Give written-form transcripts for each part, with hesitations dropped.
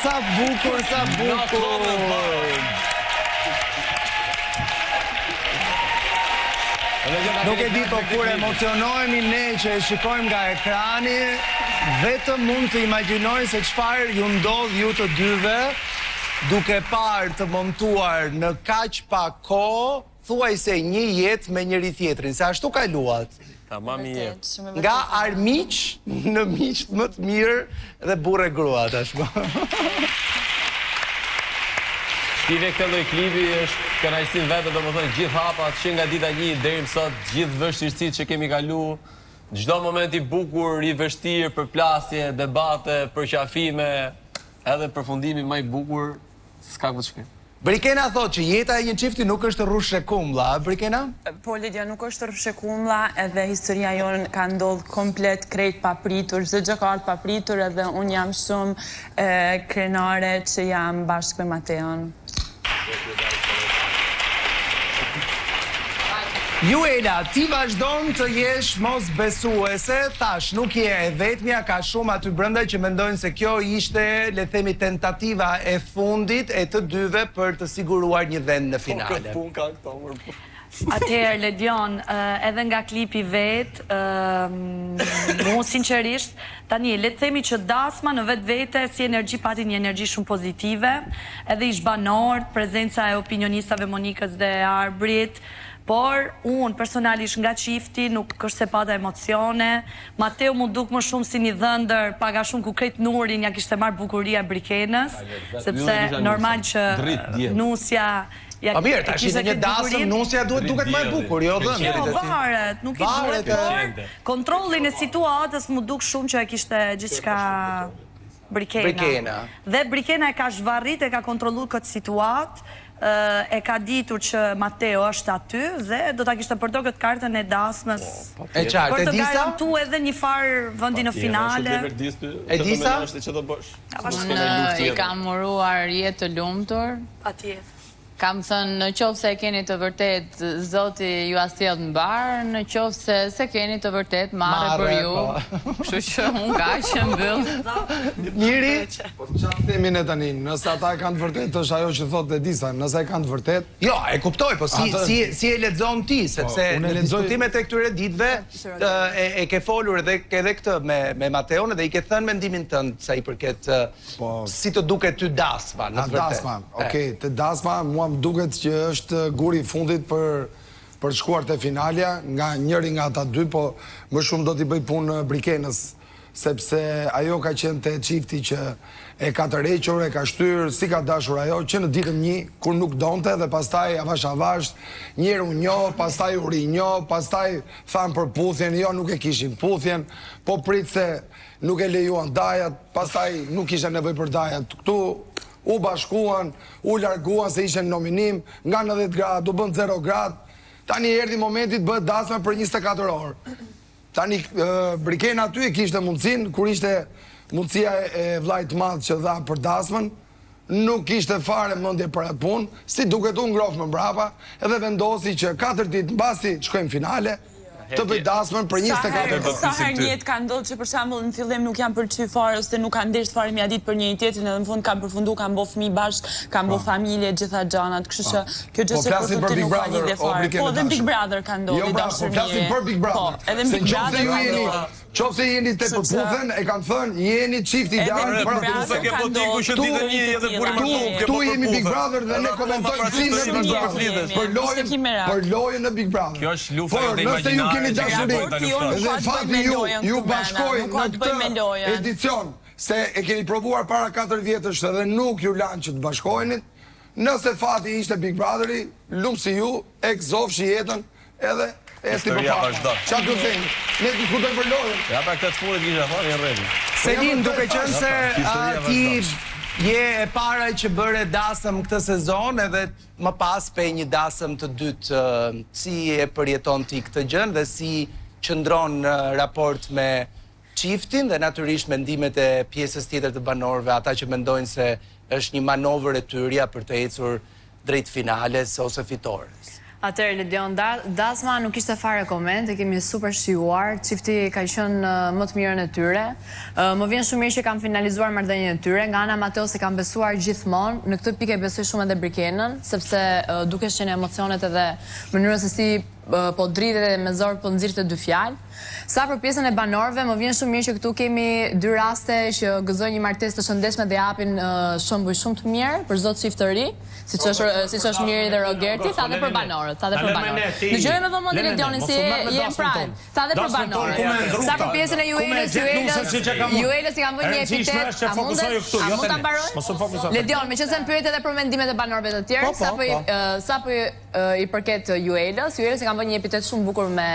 sa bukur, sa bukur. Nuk e di, po kur emocionohemi ne që e shikojmë nga ekrani, vetëm mund të imagjinoj se çfarë ju ndodh ju të dyve, duke parë të montuar në kaq pak kohë, thuajse një jetë me njëri tjetrin, se ashtu kaluat. Tamam iyi. Nga armiq në miq më të mirë dhe burrë grua tashmë. Shqive këtë lloj klipi është kënaqësinë vetë, domethënë gjithë hapat që nga dita 1 deri më sot, gjithë vështirësitë që kemi kaluar, çdo moment i bukur, i vështirë, përplasje, debate, përqafime, edhe përfundimi më i bukur, s'ka ku të shkojë. Brikena thot që jeta e një çifti nuk është rrushekumblla, Brikena? Po, Lidia, nuk është rrushekumblla, edhe historia jonë ka ndodhur komplet krejt papritur, çdo gjë ka ardhur papritur, edhe unë jam shumë krenare që jam bashkë me Mateon. Juela, ti vazhdon të jesh mos besuese, thash, nuk je e vetmja, ka shumë aty brenda që mendojnë se kjo ishte, le themi, tentativa e fundit e të dyve për të siguruar një vend në finale. Atëherë, Ledion, edhe nga klipi vet, mu sinqerisht, tani, le të themi që dasma në vetë vete si energji pati një energji shumë pozitive, edhe ish banor, prezenca e opinionistave Monikës dhe Arbrit, por unë personalisht nga qifti nuk është se pata emocione. Mateo mu duk më shumë si një dhëndër, paga shumë ku krejt nurin ja kishte marrë bukuria Brikenës, sepse normal që nusja... Pa mirë, ta shite një dasëm, nusja duket më e bukur, jo dhëndërit e ti. Jo, varet, nuk i duhet, por kontrollin e situatës mu duk shumë që e kishte gjithçka Brikena. Dhe Brikena e ka zhvarrit, e ka kontrollu këtë situatë, e ka ditur që Mateo është aty dhe do ta kishte përdor këtë kartën e dasmës e qartë, për të garantu edhe një farë vendi në finale. E disa? Unë i kam uruar jetë të lumtur. Patjetër. Kam thënë në qoftë se keni të vërtet, Zoti ju asjell në barë, në qoftë se keni të vërtet, marrë për ju. Kështu që unë ka që mbyll. Miri? Po të qatë themin e tani, nëse ata e kanë të vërtet, është ajo që thotë e disa, nëse e kanë të vërtet... Jo, e kuptoj, po si e lexon ti, sepse në diskutimet e këtyre ditëve e ke folur edhe këtë me Mateon dhe i ke thënë mendimin tënd sa i përket si të duket ty dasma, në të vërtet. Dasma, okej, të dasma, më duket që është guri i fundit për shkuar te finalja, nga njëri nga ata dy, po më shumë do t'i bëj punë Brikenës, sepse ajo ka qenë te çifti që e ka tërhequr, e ka shtyr, si ka dashur ajo, që në ditën 1, kur nuk donte, dhe pastaj avash, njëri u njoh, pastaj u rinjoh, pastaj than për puthjen, jo nuk e kishin puthjen, po prit se nuk e lejuan dajat, pastaj nuk kisha nevojë për dajat këtu. U bashkuan, u larguan se ishen nominim, nga 90 gradë, u bën 0 gradë, tani erdhi momentit bëhet dasma për 24 orë. Tani Brikena aty e kishte mundësin, kur ishte mundësia e vllajt madh që dha për dasmën, nuk kishte fare mendje për atë punë, si duket u ngroh më mbrapa, edhe vendosi që 4 ditë mbasi të shkojmë finale, të bëj dasmën për 24 orë. Sa herë një jetë ka ndodhur që për shembull në fillim nuk janë pëlqyer fare ose nuk kanë ndesh fare mja ditë për njëri tjetrin, edhe në fund kanë përfunduar, kanë bërë fëmijë bashkë, kanë bërë familje, gjitha gjanat, kështu që kjo gjë se për Big Brother, po edhe Big Brother ka ndodhur. Jo, po flasim për Big Brother. Edhe Big Brother ka ndodhur. Qofse jeni te përputhen, e kanë thënë, jeni çift ideal për Tu jemi Big Brother dhe ne komentojmë si në Big Brother. Për lojën në Big Brother. Kjo është lufta e imagjinare. Nëse ju keni dashuri, dhe fakti ju bashkojnë në këtë edicion, se e keni provuar para 4 vjetësh dhe nuk ju lanë që të bashkojnit, nëse fati ishte Big Brotheri, lumë si ju, e këzofshi jetën edhe Historia vazhdo. Qa të themi? Ne diskutojmë për lojën. Ja pra këtë funit kisha thonë, një rredi. Selin, duke qenë se ti je e para që bëre dasëm këtë sezon edhe më pas pe një dasëm të dytë, si e përjeton ti këtë gjën dhe si qëndron në raport me çiftin dhe natyrisht mendimet e pjesës tjetër të banorëve, ata që mendojnë se është një manovër e tyrja për të ecur drejt finales ose fitores. Atëherë Ledion, Dasma nuk ishte fare koment, e kemi super shijuar, çifti ka qenë më të mirën e tyre. Më vjen shumë mirë që kanë finalizuar marrëdhënien e tyre, nga ana Mateos e kanë besuar gjithmonë, në këtë pikë besoj shumë edhe Brikenën, sepse duke qenë emocionet edhe mënyrën se si po dridhe me zor po nxirrte dy fjalë. Sa për pjesën e banorëve, më vjen shumë mirë që këtu kemi dy raste që gëzojnë një martesë të shëndetshme dhe japin shembuj shumë të mirë për zot çift të ri, siç është Miri dhe Rogerti, tha dhe për banorët, Dëgjojmë me vëmendje Ledionin si je prime. Tha dhe për banorët. Sa për pjesën e Juelës i kanë vënë një epitet, a mund ta mbaroj? Ledion, meqense më pyet edhe për mendimet e banorëve të tjerë, sa për i përket Juelës i kanë vënë një epitet shumë bukur me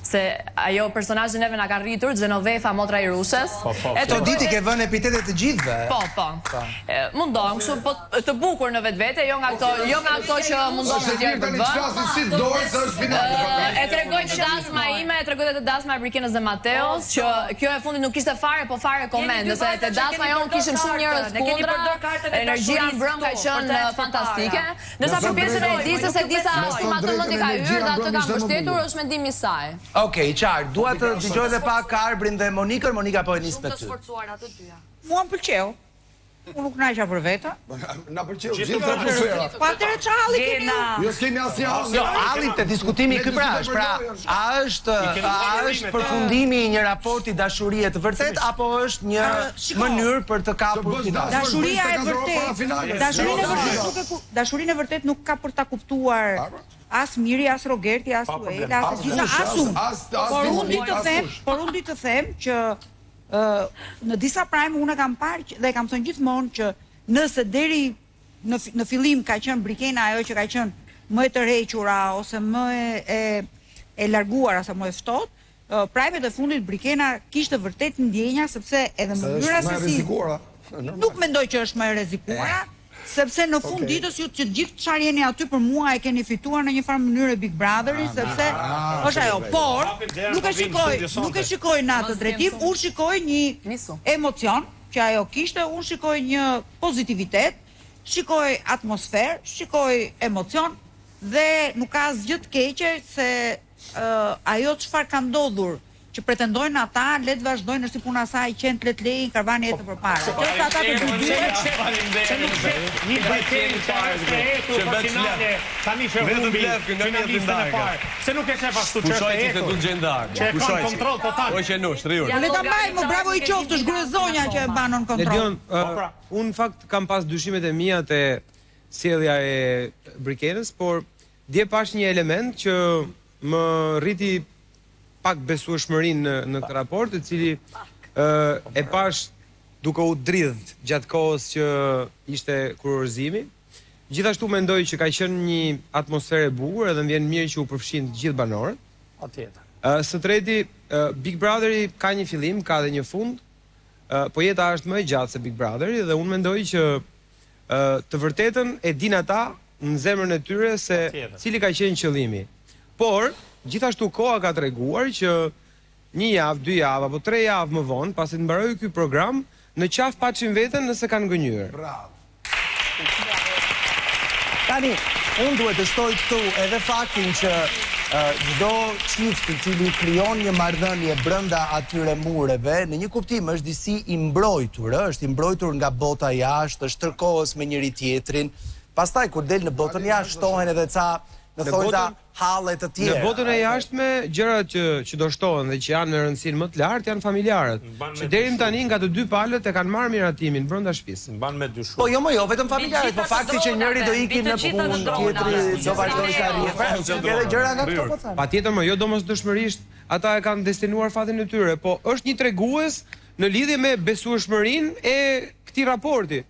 se ajo personazhi neve na ka rritur, Genoveva motra i Rushës. Eto diti ke vënë epitetet të gjithëve. Po. Mundon kështu po të bukur në vetvete, jo nga ato që mundon të tjerë të bëjnë. E tregoj të dasma ime, e tregoj të dasma e Brikenës dhe Mateos, që kjo e fundit nuk ishte fare, po fare koment, se te dasma jon kishim shumë njerëz kundra, energjia mbrëm ka qenë fantastike. Ndërsa për pjesën e Edisës, Edisa shumë atë mend i ka hyrë dhe atë ka mbështetur, është mendimi i saj. Okej, qartë, dua të dëgjoj edhe pak Arbrin dhe Monikën, Monika po e nis me ty. Mua më pëlqeu. Unë nuk naqa për veta. Na pëlqeu gjithë atmosfera. Po atëre ç'a halli keni? Jo s'kemi asnjë hall. Jo, halli te diskutimi ky pra a është përfundimi i një raporti dashurie të vërtet apo është një mënyrë për të kapur finalen? Dashuria e vërtet. Dashuria e vërtet nuk ka për ta kuptuar as Miri, as Rogerti, as Juela, as Edisa, as unë. Por unë di të them që në disa prime unë kam parë dhe kam thënë gjithmonë që nëse deri në fillim ka qenë Brikena ajo që ka qenë më e tërhequra ose më e larguara sa më e ftohtë, prime e fundit Brikena kishte vërtet ndjenja sepse edhe mënyra se si nuk mendoj që është më e rrezikuara. Sepse në fund ditës ju që gjithë çfarë jeni aty për mua e keni fituar në një farë mënyrë Big Brotherin, sepse është ajo, por nuk e shikoj në atë drejtim, unë shikoj një emocion që ajo kishte, unë shikoj një pozitivitet, shikoj atmosferë, shikoj emocion dhe nuk ka asgjë të keqe se ajo çfarë ka ndodhur që pretendojnë ata, le të vazhdojnë është si puna saj qenë 3 lej në karvani jetën përpara. Kjo sa ata të një Brikeni që etu për finale, tani që humbi finalistën e parë. Se nuk e shef ashtu që është etu. Që e kanë kontrol total. O që nush, riur. Le ta mbaj, më bravo i qoftë, është grëzonja që e banon kontrol. Ledion, unë fakt kam pas dyshimet e mia te sjellja e Brikenës, por dje pash një element që më rriti pak besueshmërinë në këtë raport, i cili e pash duke u dridh gjatë kohës që ishte kurorëzimi. Gjithashtu mendoj që ka qenë një atmosferë e bukur edhe më vjen mirë që u përfshin të gjithë banorët. Patjetër. Së treti, Big Brotheri ka një fillim, ka dhe një fund, po jeta është më e gjatë se Big Brotheri dhe unë mendoj që të vërtetën e din ata në zemrën e tyre se cili ka qenë qëllimi. Por gjithashtu koha ka treguar që një javë, 2 javë apo 3 javë më vonë, pasi të mbarojë ky program, në qafë paçin veten nëse kanë gënjur. Tani, unë duhet të shtoj këtu edhe faktin që çdo çift i cili krijon një marrëdhënie brenda atyre mureve, në një kuptim është disi i mbrojtur, është i mbrojtur nga bota jashtë, është tërkohës me njëri tjetrin. Pastaj kur del në botën jashtë shtohen edhe ca në thojza halle të tjera. Në botën e jashtme, gjërat që do shtohen dhe që janë në rëndësinë më të lartë janë familjarët. Që deri tani nga të dy palët e kanë marrë miratimin brenda shtëpisë. Mban me dy shumë. Po jo, vetëm familjarët, po fakti që njëri do ikin në punë, tjetri do vazhdojë të arrijë. Edhe gjëra nga këto po them. Patjetër, jo domosdoshmërisht ata e kanë destinuar fatin e tyre, po është një tregues në lidhje me besueshmërinë e këtij raporti.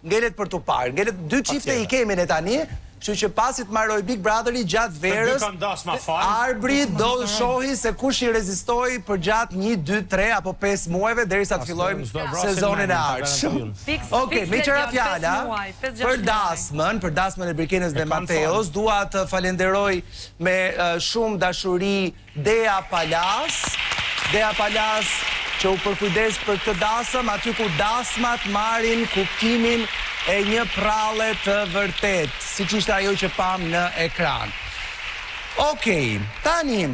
Ngelet për tu parë, ngelet dy çifte i kemi ne tani. Kështu që pasi të marroj Big Brotheri gjatë verës, Arbri do shohi se kush i rezistoi për gjatë 1, 2, 3 apo 5 muajve derisa të fillojmë sezonin e ardhshëm. Okej, me qëra fjala, për dasmën e Brikenës dhe Mateos, dua të falenderoj me shumë dashuri Dea Palas që u përkujdes për këtë dasëm, aty ku dasmat marrin kuptimin e një pralle të vërtet, siç ishte ajo që pam në ekran. Okej, tani